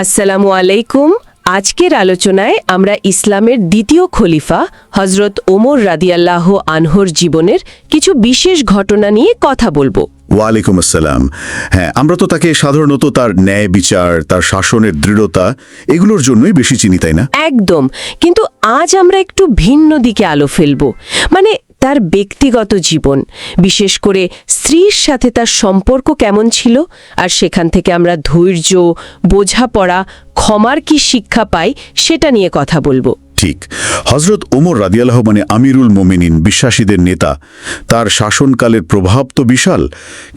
আসসালামু আলাইকুম। আজকের আলোচনায় আমরা ইসলামের দ্বিতীয় খলিফা হজরত ওমর রাদিয়াল্লাহু আনহুর জীবনের কিছু বিশেষ ঘটনা নিয়ে কথা বলবো। ওয়ালাইকুম আসসালাম। হ্যাঁ, আমরা তো তাকে সাধারণত তার ন্যায় বিচার, তার শাসনের দৃঢ়তা এগুলোর জন্যই বেশি চিনি, তাই না? একদম। কিন্তু আজ আমরা একটু ভিন্ন দিকে আলো ফেলব, মানে তার ব্যক্তিগত জীবন, বিশেষ করে স্ত্রীর সাথে তার সম্পর্ক কেমন ছিল, আর সেখান থেকে আমরা ধৈর্য, বোঝাপড়া, ক্ষমার কি শিক্ষা পাই সেটা নিয়ে কথা বলবো। ঠিক। হজরত ওমর রাদিয়াল্লাহু মানে আমিরুল মোমিনিন, বিশ্বাসীদের নেতা। তার শাসনকালের প্রভাব তো বিশাল,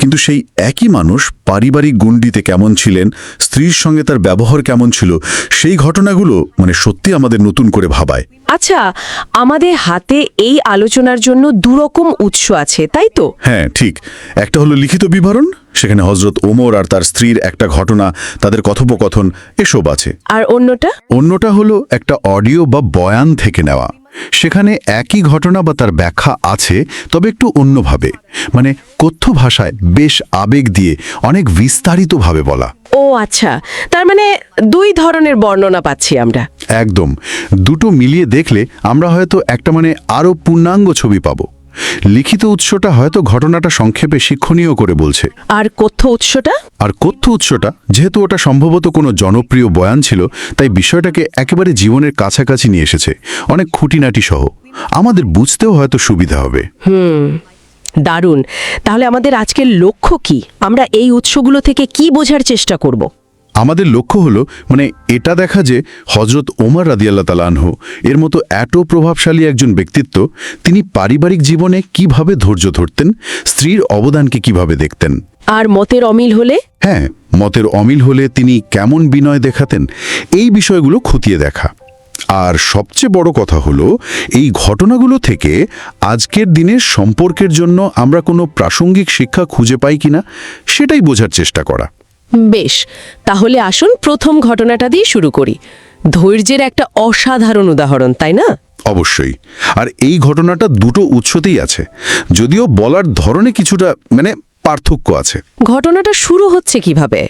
কিন্তু সেই একই মানুষ পারিবারিক গণ্ডিতে কেমন ছিলেন, স্ত্রীর সঙ্গে তার ব্যবহার কেমন ছিল, সেই ঘটনাগুলো মানে সত্যি আমাদের নতুন করে ভাবায়। আচ্ছা, আমাদের হাতে এই আলোচনার জন্য দুরকম উৎস আছে, তাই তো? হ্যাঁ, ঠিক। একটা হলো লিখিত বিবরণ, সেখানে হজরত ওমর আর তার স্ত্রীর একটা ঘটনা, তাদের কথোপকথন এসব আছে। আর অন্যটা হলো একটা অডিও বা বয়ান থেকে নেওয়া। সেখানে একই ঘটনা বা তার ব্যাখ্যা আছে, তবে একটু অন্যভাবে, মানে কথ্য ভাষায় বেশ আবেগ দিয়ে অনেক বিস্তারিতভাবে বলা। ও আচ্ছা, তার মানে দুই ধরনের বর্ণনা পাচ্ছি আমরা। একদম। দুটো মিলিয়ে দেখলে আমরা হয়তো একটা আরও পূর্ণাঙ্গ ছবি পাবো। লিখিত উৎসটা হয়তো ঘটনাটা সংক্ষেপে শিক্ষণীয় করে বলছে, আর কথ্য উৎসটা যেহেতু ওটা সম্ভবত কোনো জনপ্রিয় বয়ান ছিল, তাই বিষয়টাকে একেবারে জীবনের কাছাকাছি নিয়ে এসেছে, অনেক খুঁটিনাটি সহ। আমাদের বুঝতেও হয়তো সুবিধা হবে। দারুণ। তাহলে আমাদের আজকের লক্ষ্য কি? আমরা এই উৎসগুলো থেকে কি বোঝার চেষ্টা করব? আমাদের লক্ষ্য হলো এটা দেখা যে হজরত ওমর রাদিয়াল্লাহু তাআলা আনহু এর মতো এত প্রভাবশালী একজন ব্যক্তিত্ব, তিনি পারিবারিক জীবনে কিভাবে ধৈর্য ধরতেন, স্ত্রীর অবদানকে কিভাবে দেখতেন। আর মতের অমিল হলে? হ্যাঁ, মতের অমিল হলে তিনি কেমন বিনয় দেখাতেন, এই বিষয়গুলো খতিয়ে দেখা। আর সবচেয়ে বড় কথা হলো এই ঘটনাগুলো থেকে আজকের দিনের সম্পর্কের জন্য আমরা কোনো প্রাসঙ্গিক শিক্ষা খুঁজে পাই কিনা সেটাই বোঝার চেষ্টা করা। বেশ, তাহলে আসুন প্রথম ঘটনাটা দিয়ে শুরু করি। ধৈর্যের একটা অসাধারণ উদাহরণ, তাই না? অবশ্যই। আর এই ঘটনাটা দুটো উৎসতেই আছে, যদিও বলার ধরনে কিছুটা পার্থক্য আছে। ঘটনাটা শুরু হচ্ছে কিভাবে?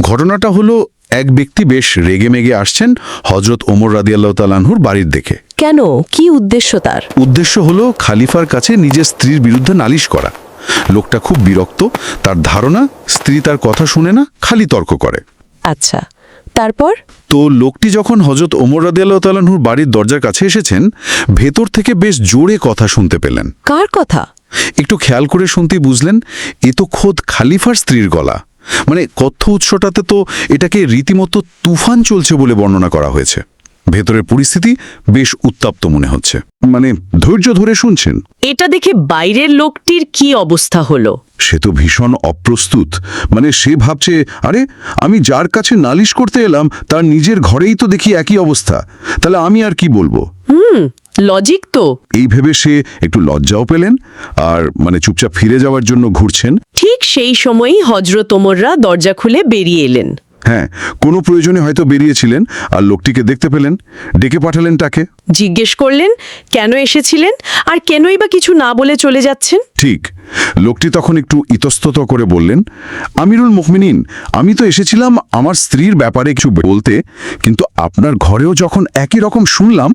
ঘটনাটা হলো এক ব্যক্তি বেশ রেগেমেগে আসছেন হজরত ওমর রাদিয়াল্লাহু তাআলা আনহুর বাড়ির দিকে। কেন? কি উদ্দেশ্য তার? উদ্দেশ্য হলো খালিফার কাছে নিজের স্ত্রীর বিরুদ্ধে নালিশ করা। লোকটা খুব বিরক্ত, তার ধারণা স্ত্রী তার কথা শুনে না, খালি তর্ক করে। আচ্ছা, তারপর? তো লোকটি যখন হজরত ওমর রাদিয়াল্লাহু তাআলা আনহুর বাড়ির দরজার কাছে এসেছেন, ভেতর থেকে বেশ জোরে কথা শুনতে পেলেন। কার কথা? একটু খেয়াল করে শুনতেই বুঝলেন এ তো খোদ খালিফার স্ত্রীর গলা। কথ্য উৎসটাতে তো এটাকে রীতিমতো তুফান চলছে বলে বর্ণনা করা হয়েছে। ভেতরের পরিস্থিতি বেশ উত্তপ্ত মনে হচ্ছে। ধৈর্য ধরে শুনছেন। এটা দেখে বাইরের লোকটির কি অবস্থা হলো? সে তো ভীষণ অপ্রস্তুত। সে ভাবছে, আরে আমি যার কাছে নালিশ করতে এলাম তার নিজের ঘরেই তো দেখি একই অবস্থা, তাহলে আমি আর কি বলবো। লজিক তো। এই ভেবে সে একটু লজ্জাও পেলেন, আর চুপচাপ ফিরে যাওয়ার জন্য ঘুরছেন। ঠিক সেই সময়ই হজরত ওমররা দরজা খুলে বেরিয়ে এলেন। হ্যাঁ, কোনো প্রয়োজনে হয়তো বেরিয়েছিলেন, আর লোকটিকে দেখতে পেলেন, ডেকে পাঠালেন তাকে। জিজ্ঞেস করলেন কেন এসেছিলেন, আর কেনই বা কিছু না বলে চলে যাচ্ছেন। ঠিক। লোকটি তখন একটু ইতস্তত করে বললেন, আমিরুল মুমিনিন, আমি তো এসেছিলাম আমার স্ত্রীর ব্যাপারে কিছু বলতে, কিন্তু আপনার ঘরেও যখন একই রকম শুনলাম,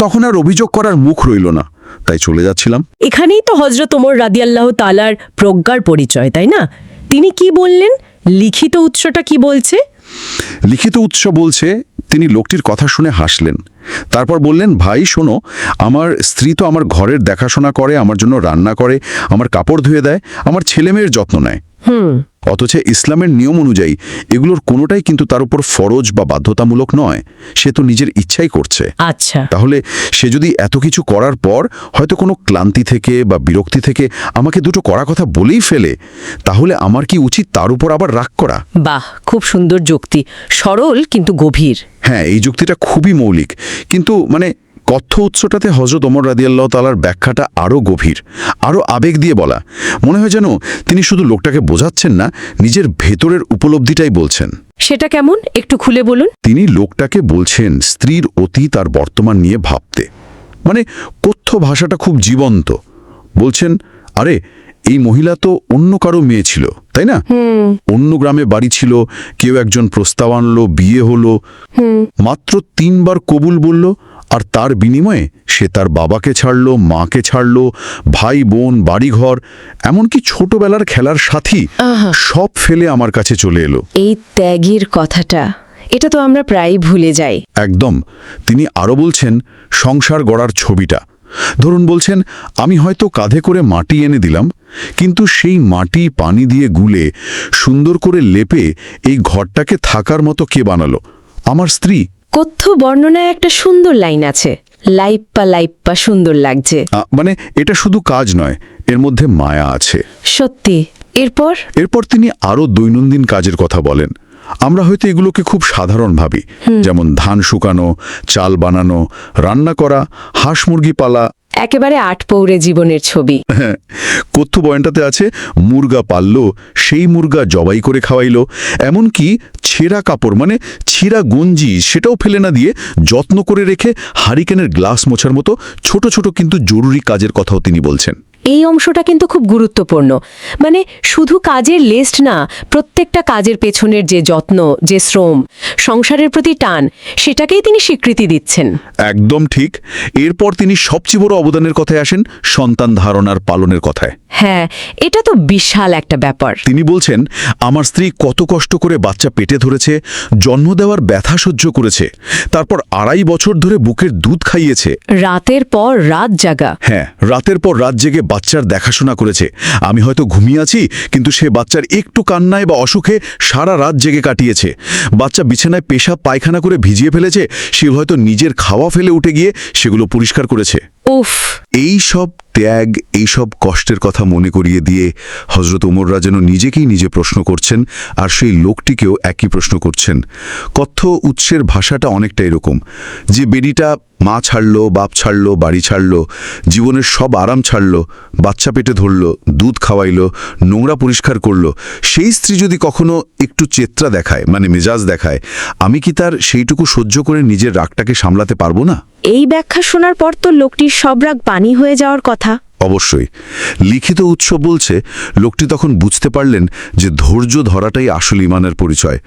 তখন আর অভিযোগ করার মুখ রইল না, তাই চলে যাচ্ছিলাম। এখানেই তো হজরত ওমর রাদিয়াল্লাহু তাআলার প্রজ্ঞার পরিচয়, তাই না? তিনি কি বললেন? লিখিত উৎসটা কি বলছে? লিখিত উৎস বলছে, তিনি লোকটির কথা শুনে হাসলেন, তারপর বললেন, ভাই শোনো, আমার স্ত্রী তো আমার ঘরের দেখাশোনা করে, আমার জন্য রান্না করে, আমার কাপড় ধুয়ে দেয়, আমার ছেলেমেয়ের যত্ন নেয়। অথচ ইসলামের নিয়ম অনুযায়ী এগুলোর কোনোটাই কিন্তু তার উপর ফরজ বা বাধ্যতামূলক নয়, সে তো নিজের ইচ্ছাই করছে। আচ্ছা, তাহলে সে যদি এত কিছু করার পর হয়তো কোনো ক্লান্তি থেকে বা বিরক্তি থেকে আমাকে দুটো কড়া কথা বলেই ফেলে, তাহলে আমার কি উচিত তার উপর আবার রাগ করা? বাহ, খুব সুন্দর যুক্তি, সরল কিন্তু গভীর। হ্যাঁ, এই যুক্তিটা খুবই মৌলিক, কিন্তু কথ্য উৎসটাতে হজরত ওমর রাদিয়াল্লাহু তাআলার ব্যাখ্যাটা আরও গভীর, আরও আবেগ দিয়ে বলা। মনে হয় যেন তিনি শুধু লোকটাকে বোঝাচ্ছেন না, নিজের ভেতরের উপলব্ধিটাই বলছেন। সেটা কেমন, একটু খুলে বলুন। তিনি লোকটাকে বলছেন স্ত্রীর অতীত আর বর্তমান নিয়ে ভাবতে। কথ্য ভাষাটা খুব জীবন্ত। বলছেন, আরে এই মহিলা তো অন্য কারো মেয়ে ছিল, তাই না? অন্য গ্রামে বাড়ি ছিল, কেউ একজন প্রস্তাব আনলো, বিয়ে হলো, মাত্র 3 বার কবুল বলল, আর তার বিনিময়ে সে তার বাবাকে ছাড়লো, মাকে ছাড়লো, ভাই বোন, বাড়িঘর, এমনকি ছোটবেলার খেলার সাথী সব ফেলে আমার কাছে চলে এলো। এই ত্যাগের কথাটা, এটা তো আমরা প্রায়ই ভুলে যাই। একদম। তিনি আরও বলছেন সংসার গড়ার ছবিটা। ধরুন বলছেন, আমি হয়তো কাঁধে করে মাটি এনে দিলাম, কিন্তু সেই মাটি পানি দিয়ে গুলে সুন্দর করে লেপে এই ঘরটাকে থাকার মতো কে বানালো? আমার স্ত্রী। কথ্য বর্ণনায় একটা সুন্দর লাইন আছে, লাইপ্পা লাইপ্পা সুন্দর লাগছে। মানে এটা শুধু কাজ নয়, এর মধ্যে মায়া আছে। সত্যি। এরপর তিনি আরও দৈনন্দিন কাজের কথা বলেন। আমরা হয়তো এগুলোকে খুব সাধারণ ভাবি, যেমন ধান শুকানো, চাল বানানো, রান্না করা, হাঁস মুরগি পালা। একেবারে আটপৌরে জীবনের ছবি। হ্যাঁ, কথ্য বয়ানটাতে আছে মুরগা পাললো, সেই মুরগা জবাই করে খাওয়াইলো, এমনকি ছেঁড়া কাপড় মানে ছিঁড়া গঞ্জি সেটাও ফেলে না দিয়ে যত্ন করে রেখে হারিকেনের গ্লাস মোছার মতো ছোট ছোট কিন্তু জরুরি কাজের কথাও তিনি বলছেন। এই অংশটা কিন্তু খুব গুরুত্বপূর্ণ। মানে শুধু কাজের লিস্ট না, প্রত্যেকটা কাজের পেছনের যে যত্ন, যে শ্রম, সংসারের প্রতি টান, সেটাকেই তিনি স্বীকৃতি দিচ্ছেন। একদম ঠিক। এরপর তিনি সবচেয়ে বড় অবদানের কথায় আসেন, সন্তান ধারণার পালনের কথায়। হ্যাঁ, এটা তো বিশাল একটা ব্যাপার। তিনি বলছেন, আমার স্ত্রী কত কষ্ট করে বাচ্চা পেটে ধরেছে, জন্ম দেওয়ার ব্যথা সহ্য করেছে, তারপর 2.5 বছর ধরে বুকের দুধ খাইয়েছে, রাতের পর রাত জাগা। হ্যাঁ, রাতের পর রাত জেগে বাচ্চার দেখাশোনা করেছে। আমি হয়তো ঘুমিয়ে আছি, কিন্তু সে বাচ্চার একটু কান্নায় বা অসুখে সারা রাত জেগে কাটিয়েছে। বাচ্চা বিছানায় পেশাব পায়খানা করে ভিজিয়ে ফেলেছে, সে হয়তো নিজের খাওয়া ফেলে উঠে গিয়ে সেগুলো পরিষ্কার করেছে। উফ! এই সব ত্যাগ, এই সব কষ্টের কথা মনে করিয়ে দিয়ে হযরত ওমররা যেন নিজেকেই নিজে প্রশ্ন করছেন, আর সেই লোকটিকেও একই প্রশ্ন করছেন। কথ্য উৎসের ভাষাটা অনেকটা এরকম, যে বেডিটা মা ছাড়লো, বাপ ছাড়লো, বাড়ি ছাড়লো, জীবনের সব আরাম ছাড়লো, বাচ্চা পেটে ধরলো, দুধ খাওয়াইলো, নোংরা পরিষ্কার করলো, সেই স্ত্রী যদি কখনো একটু চেত্রা দেখায়, মানে মেজাজ দেখায়, আমি কি তার সেইটুকু সহ্য করে নিজের রাগটাকে সামলাতে পারবো না? এই ব্যাখ্যা শোনার পর তো লোকটির সব রাগ পানি হয়ে যাওয়ার কথা। অবশ্যই। লিখিত উৎস বলছে, লোকটি তখন বুঝতে পারলেন যে ধৈর্য ধরাটাই আসল ঈমানের পরিচয়।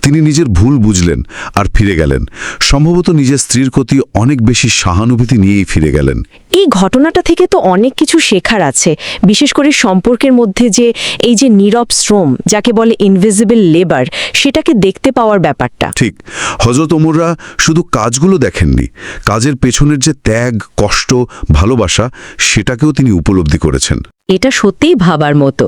তিনি নিজের ভুল বুঝলেন আর ফিরে গেলেন, সম্ভবত নিজের স্ত্রীর প্রতি অনেক বেশি সহানুভূতি নিয়েই ফিরে গেলেন। এই ঘটনাটা থেকে তো অনেক কিছু শেখার আছে, বিশেষ করে সম্পর্কের মধ্যে যে এই যে নীরব শ্রম, যাকে বলে ইনভিজিবল লেবার, সেটাকে দেখতে পাওয়ার ব্যাপারটা। ঠিক। হযরত ওমররা শুধু কাজগুলো দেখেননি, কাজের পেছনের যে ত্যাগ, কষ্ট, ভালোবাসা, সেটাকেও তিনি উপলব্ধি করেছেন। এটা সত্যিই ভাবার মতো।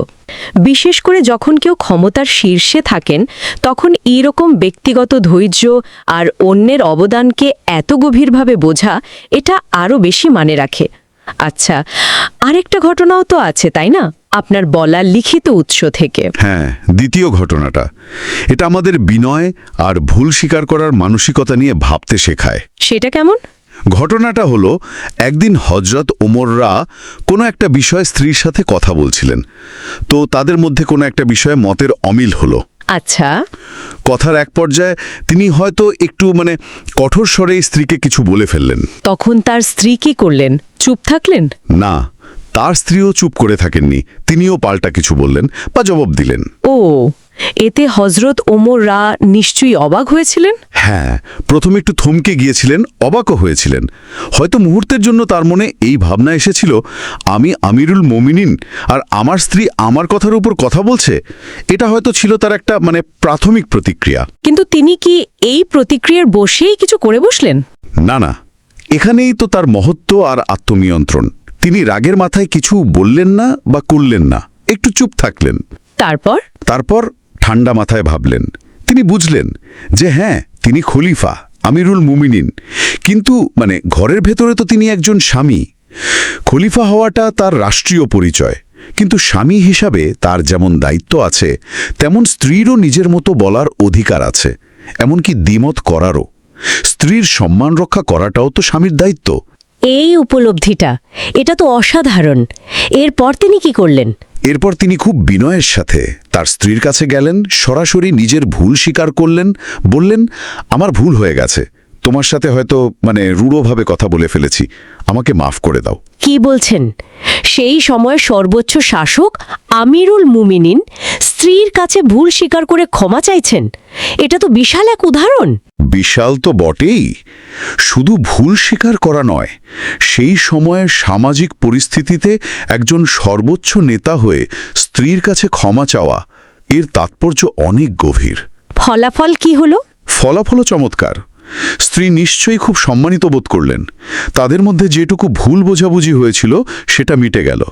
বিশেষ করে যখন কেউ ক্ষমতার শীর্ষে থাকেন, তখন এইরকম ব্যক্তিগত ধৈর্য আর অন্যের অবদানকে এত গভীরভাবে বোঝা, এটা আরও বেশি মানে রাখে। আচ্ছা, আরেকটা ঘটনাও তো আছে, তাই না, আপনার বলা লিখিত উৎস থেকে? হ্যাঁ, দ্বিতীয় ঘটনাটা, এটা আমাদের বিনয় আর ভুল স্বীকার করার মানসিকতা নিয়ে ভাবতে শেখায়। সেটা কেমন? ঘটনাটা হলো, একদিন হযরত ওমররা কোনো একটা বিষয়ে স্ত্রীর সাথে কথা বলছিলেন, তো তাদের মধ্যে কোনো একটা বিষয়ে মতের অমিল হলো। আচ্ছা। কথার এক পর্যায়ে তিনি হয়তো একটু কঠোর স্বরে স্ত্রীকে কিছু বলে ফেললেন। তখন তার স্ত্রী কি করলেন? চুপ থাকলেন? না, তার স্ত্রীও চুপ করে থাকেননি, তিনিও পাল্টা কিছু বললেন বা জবাব দিলেন। ও, এতে হযরত ওমররা নিশ্চয়ই অবাক হয়েছিলেন। হ্যাঁ, প্রথমে একটু থমকে গিয়েছিলেন, অবাকও হয়েছিলেন। হয়তো মুহূর্তের জন্য তার মনে এই ভাবনা এসেছিল, আমি আমিরুল মোমিনিন আর আমার স্ত্রী আমার কথার উপর কথা বলছে। এটা হয়তো ছিল তার একটা প্রাথমিক প্রতিক্রিয়া। কিন্তু তিনি কি এই প্রতিক্রিয়ার বসেই কিছু করে বসলেন? না না, এখানেই তো তার মহত্ব আর আত্মনিয়ন্ত্রণ। তিনি রাগের মাথায় কিছু বললেন না বা করলেন না, একটু চুপ থাকলেন। তারপর ঠান্ডা মাথায় ভাবলেন। তিনি বুঝলেন যে হ্যাঁ, তিনি খলিফা, আমিরুল মুমিনিন, কিন্তু ঘরের ভেতরে তো তিনি একজন স্বামী। খলিফা হওয়াটা তার রাষ্ট্রীয় পরিচয়, কিন্তু স্বামী হিসাবে তার যেমন দায়িত্ব আছে, তেমন স্ত্রীরও নিজের মতো বলার অধিকার আছে, এমনকি দ্বিমত করারও। স্ত্রীর সম্মান রক্ষা করাটাও তো স্বামীর দায়িত্ব। এই উপলব্ধিটা, এটা তো অসাধারণ। এরপর তিনি কি করলেন? এরপর তিনি খুব বিনয়ের সাথে তার স্ত্রীর কাছে গেলেন, সরাসরি নিজের ভুল স্বীকার করলেন, বললেন, আমার ভুল হয়ে গেছে, তোমার সাথে হয়তো রূঢ়ভাবে কথা বলে ফেলেছি, আমাকে মাফ করে দাও। কি বলছেন? সেই সময় সর্বোচ্চ শাসক আমিরুল মুমিনিন স্ত্রীর কাছে ভুল স্বীকার করে ক্ষমা চাইছেন। এটা তো বিশাল এক উদাহরণ। বিশাল তো বটেই, শুধু ভুল স্বীকার করা নয়, সেই সময়ের সামাজিক পরিস্থিতিতে একজন সর্বোচ্চ নেতা হয়ে স্ত্রীর কাছে ক্ষমা চাওয়া, এর তাৎপর্য অনেক গভীর। ফলাফল কি হলো? ফলাফলও চমৎকার। স্ত্রী নিশ্চয়ই খুব সম্মানিত বোধ করলেন। তাদের মধ্যে যেটুকু ভুল বোঝাবুঝি হয়েছিল সেটা মিটে গেল,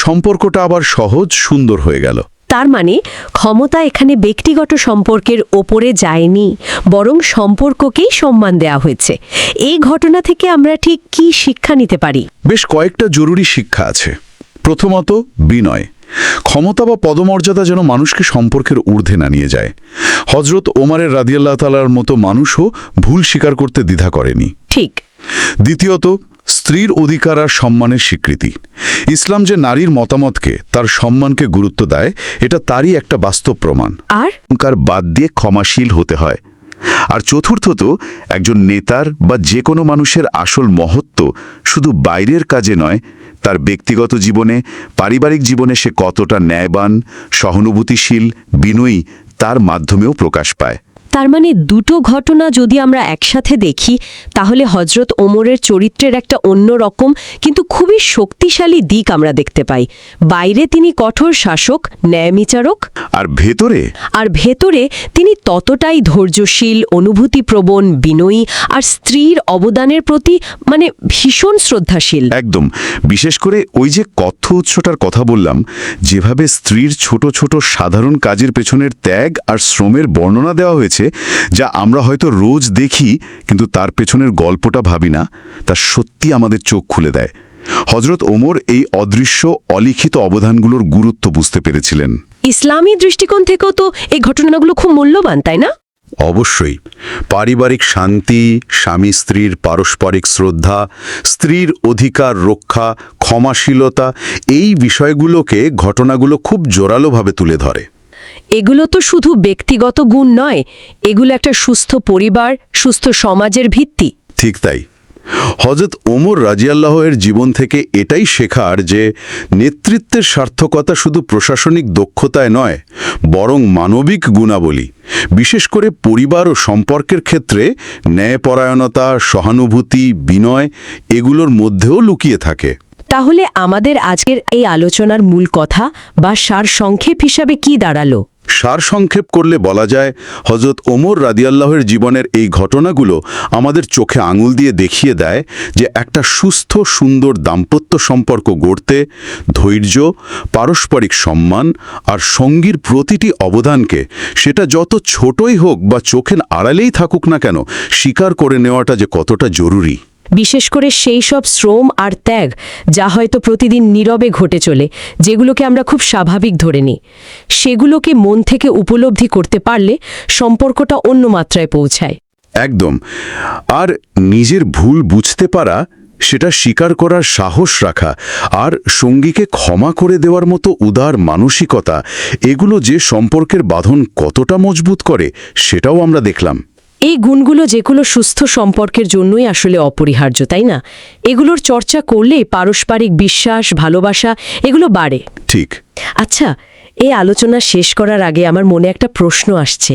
সম্পর্কটা আবার সহজ সুন্দর হয়ে গেল। তার মানে ক্ষমতা এখানে ব্যক্তিগত সম্পর্কের ওপরে যায়নি, বরং সম্পর্ককেই সম্মান দেওয়া হয়েছে। এই ঘটনা থেকে আমরা ঠিক কি শিক্ষা নিতে পারি? বেশ কয়েকটা জরুরি শিক্ষা আছে। প্রথমত, বিনয়। ক্ষমতা বা পদমর্যাদা যেন মানুষকে সম্পর্কের ঊর্ধ্বে না নিয়ে যায়। হজরত ওমরের রাদিয়াল্লাহু তাআলার মতো মানুষও ভুল স্বীকার করতে দ্বিধা করেনি। ঠিক। দ্বিতীয়ত, স্ত্রীর অধিকার আর সম্মানের স্বীকৃতি। ইসলাম যে নারীর মতামতকে, তার সম্মানকে গুরুত্ব দেয়, এটা তারই একটা বাস্তব প্রমাণ। আর অহংকার বাদ দিয়ে ক্ষমাশীল হতে হয়। আর চতুর্থত, একজন নেতার বা যে কোনো মানুষের আসল মহত্ব শুধু বাইরের কাজে নয়, তার ব্যক্তিগত জীবনে, পারিবারিক জীবনে সে কতটা ন্যায়বান, সহানুভূতিশীল, বিনয়ী, তার মাধ্যমেও প্রকাশ পায়। তার মানে দুটো ঘটনা যদি আমরা একসাথে দেখি, তাহলে হজরত ওমরের চরিত্রের একটা অন্যরকম কিন্তু খুবই শক্তিশালী দিক আমরা দেখতে পাই। বাইরে তিনি কঠোর শাসক, ন্যায়বিচারক, আর ভেতরে তিনি ততটাই ধৈর্যশীল, অনুভূতিপ্রবণ, বিনয়ী আর স্ত্রীর অবদানের প্রতি ভীষণ শ্রদ্ধাশীল। একদম। বিশেষ করে ওই যে কথ্য উৎসটার কথা বললাম, যেভাবে স্ত্রীর ছোট ছোট সাধারণ কাজের পেছনের ত্যাগ আর শ্রমের বর্ণনা দেওয়া হয়েছে, যা আমরা হয়তো রোজ দেখি কিন্তু তার পেছনের গল্পটা ভাবি না, তা সত্যি আমাদের চোখ খুলে দেয়। হজরত ওমর এই অদৃশ্য অলিখিত অবদানগুলোর গুরুত্ব বুঝতে পেরেছিলেন। ইসলামী দৃষ্টিকোণ থেকেও তো এই ঘটনাগুলো খুব মূল্যবান, তাই না? অবশ্যই। পারিবারিক শান্তি, স্বামী স্ত্রীর পারস্পরিক শ্রদ্ধা, স্ত্রীর অধিকার রক্ষা, ক্ষমাশীলতা, এই বিষয়গুলোকে ঘটনাগুলো খুব জোরালোভাবে তুলে ধরে। এগুলো তো শুধু ব্যক্তিগত গুণ নয়, এগুলো একটা সুস্থ পরিবার, সুস্থ সমাজের ভিত্তি। ঠিক তাই। হজরত ওমর রাদিয়াল্লাহু এর জীবন থেকে এটাই শেখার যে নেতৃত্বের সার্থকতা শুধু প্রশাসনিক দক্ষতায় নয়, বরং মানবিক গুণাবলী, বিশেষ করে পরিবার ও সম্পর্কের ক্ষেত্রে ন্যায়পরায়ণতা, সহানুভূতি, বিনয়, এগুলোর মধ্যেও লুকিয়ে থাকে। তাহলে আমাদের আজকের এই আলোচনার মূল কথা বা সারসংক্ষেপ হিসাবে কি দাঁড়ালো? সারসংক্ষেপ করলে বলা যায়, হজরত ওমর রাদিয়াল্লাহুর জীবনের এই ঘটনাগুলো আমাদের চোখে আঙুল দিয়ে দেখিয়ে দেয় যে একটা সুস্থ সুন্দর দাম্পত্য সম্পর্ক গড়তে ধৈর্য, পারস্পরিক সম্মান আর সঙ্গীর প্রতিটি অবদানকে, সেটা যত ছোটই হোক বা চোখের আড়ালেই থাকুক না কেন, স্বীকার করে নেওয়াটা যে কতটা জরুরি। বিশেষ করে সেই সব শ্রম আর ত্যাগ যা হয়তো প্রতিদিন নীরবে ঘটে চলে, যেগুলোকে আমরা খুব স্বাভাবিক ধরে নিই, সেগুলোকে মন থেকে উপলব্ধি করতে পারলে সম্পর্কটা অন্য মাত্রায় পৌঁছায়। একদম। আর নিজের ভুল বুঝতে পারা, সেটা স্বীকার করার সাহস রাখা আর সঙ্গীকে ক্ষমা করে দেওয়ার মতো উদার মানসিকতা, এগুলো যে সম্পর্কের বাঁধন কতটা মজবুত করে, সেটাও আমরা দেখলাম। এই গুণগুলো যেগুলো সুস্থ সম্পর্কের জন্যই আসলে অপরিহার্য, তাই না? এগুলোর চর্চা করলে পারস্পরিক বিশ্বাস, ভালোবাসা এগুলো বাড়ে। ঠিক। আচ্ছা, এই আলোচনা শেষ করার আগে আমার মনে একটা প্রশ্ন আসছে।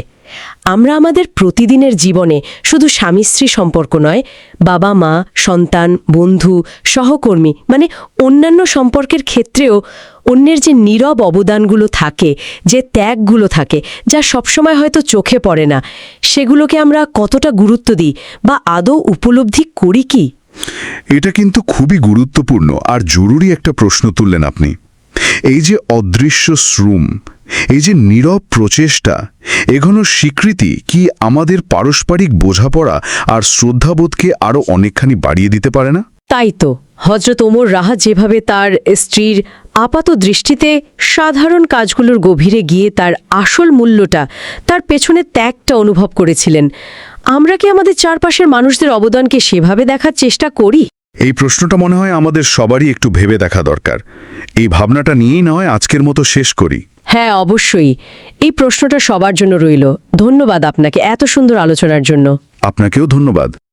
আমরা আমাদের প্রতিদিনের জীবনে শুধু স্বামী স্ত্রী সম্পর্ক নয়, বাবা মা, সন্তান, বন্ধু, সহকর্মী, অন্যান্য সম্পর্কের ক্ষেত্রেও অন্যের যে নীরব অবদানগুলো থাকে, যে ত্যাগগুলো থাকে, যা সবসময় হয়তো চোখে পড়ে না, সেগুলোকে আমরা কতটা গুরুত্ব দিই বা আদৌ উপলব্ধি করি কি? এটা কিন্তু খুবই গুরুত্বপূর্ণ আর জরুরি একটা প্রশ্ন তুললেন আপনি। এই যে অদৃশ্য শ্রম, এই যে নীরব প্রচেষ্টা, এগুলোর স্বীকৃতি কি আমাদের পারস্পরিক বোঝাপড়া আর শ্রদ্ধাবোধকে আরও অনেকখানি বাড়িয়ে দিতে পারে না? তাই তো হজরত ওমর রাহা যেভাবে তার স্ত্রীর আপাত দৃষ্টিতে সাধারণ কাজগুলোর গভীরে গিয়ে তার আসল মূল্যটা, তার পেছনে ত্যাগটা অনুভব করেছিলেন, আমরা কি আমাদের চারপাশের মানুষদের অবদানকে সেভাবে দেখার চেষ্টা করি? এই প্রশ্নটা মনে হয় আমাদের সবারই একটু ভেবে দেখা দরকার। এই ভাবনাটা নিয়েই না হয় আজকের মতো শেষ করি। হ্যাঁ, অবশ্যই। এই প্রশ্নটা সবার জন্য রইল। ধন্যবাদ আপনাকে এত সুন্দর আলোচনার জন্য। আপনাকেও ধন্যবাদ।